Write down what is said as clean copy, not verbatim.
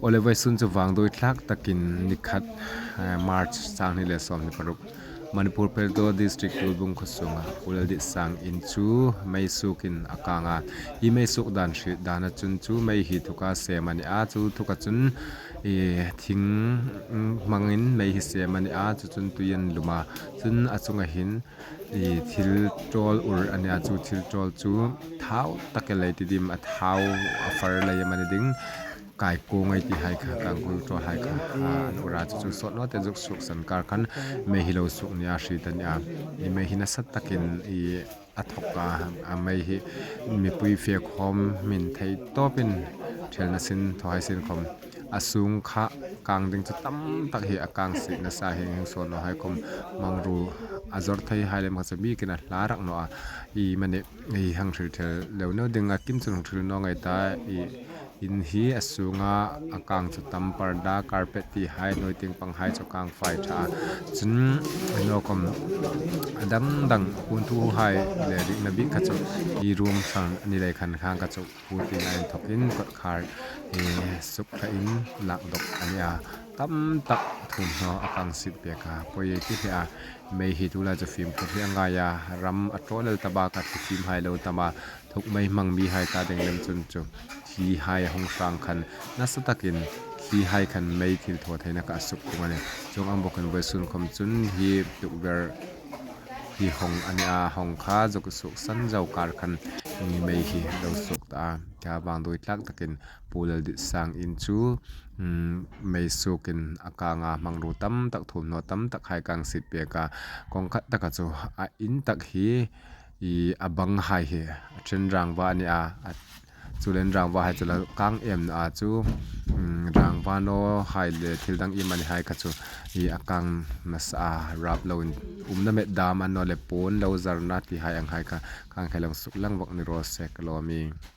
โอเลไวซุนจะวางโดยทลักตะกินนิคัดมาร์ชสร้างนี่แหละสอมในปรุกมณิปุรเปโดดิสตริกต์บุงขสุงอุลดิสังอินจูไม่สุกินอากางาอีไม่สุกดานชิดานจุนจูไม่หิทุกาเสมันอาจูทุกจุนทิ้งมังอินไม่หิเสมันอาจูจุนตุยันลุมาจุนอจุงหินทิลโจลอุรอันอาจูทิลโจลจูเท้าตะเกลัยติดิมเท้าฟาร์เลยมันดิ้งกายโกงไอที่ให้ค่ะกางกุลโจให้ค่ะอุราจุสดเนาะแต่จุกสุกสันการคันไม่หิโลสุกเนี่ยชีตันยาอีไม่หินัสตะกินอีอัทกาไม่หิมีปุยเฟียคอมมินไทยโตเป็นเชลนสินทอยสินคอมอสูงคะกางดึงจะตั้มตักเหอากางสินสาเหงส่วนเราให้คมมังรูอาจร์ไทยให้เลยมันจะมีกันลารักเนาะอีมันเนี่ยอีหังถือเธอเดี๋ยวเนาะดึงกิมจุนถือน้องไงตาอินฮีอสูงอากางจะตั้มปาร์ดาคาร์เปตที่ให้หน่วยติงปังให้จะกางไฟชาจนเนาะคมดังคุณทูให้เลยดินบิกระจกอีรูมสังนี่เลยขันข้างกระจกพูดที่ไอ้ทกินกดคาร์สุขอินหลักดอกอันนี้ตั้มตักทุ่มเนาะอากางสิบเปียกาพอยที่ไม่หิตุลาจะฟิล์มพวกที่งายารำอัตโตเลตบากัดฟิล์มไฮเลตบาทุกไม่มังมีไฮตาเด้งเล่มจุนจุที่ไฮหงสังคันนัสตะกินที่ไฮคันไม่ทิลทวดให้นักสุขกุมันจงอันบอกกันไว้สุนคมจุนฮีตุกเบอร์ที่หงอันนี้หงค้าจกสุขสันเจ้าการคันมีไม่หิเราสุขตาจะบางโดยลักตะกินปูเลดิสังอินจูไม่สุกินอากางมังรูตั้มตักถุนโนตั้มตักไข่กังสิบเปียกากองคัดตะกัจูอินตักฮีอบังไฮเฮเช่นรางวานี่จูเลนรางวาให้จุลกังจูรางวาโนไฮเลทิลดังมันไฮกัจูอากางนัสรับเราน้ำเม็ดดามันโนเลปนเราจารณาที่ไฮอังไฮกังไฮลังสุกลังวกนิโรเซกโลมี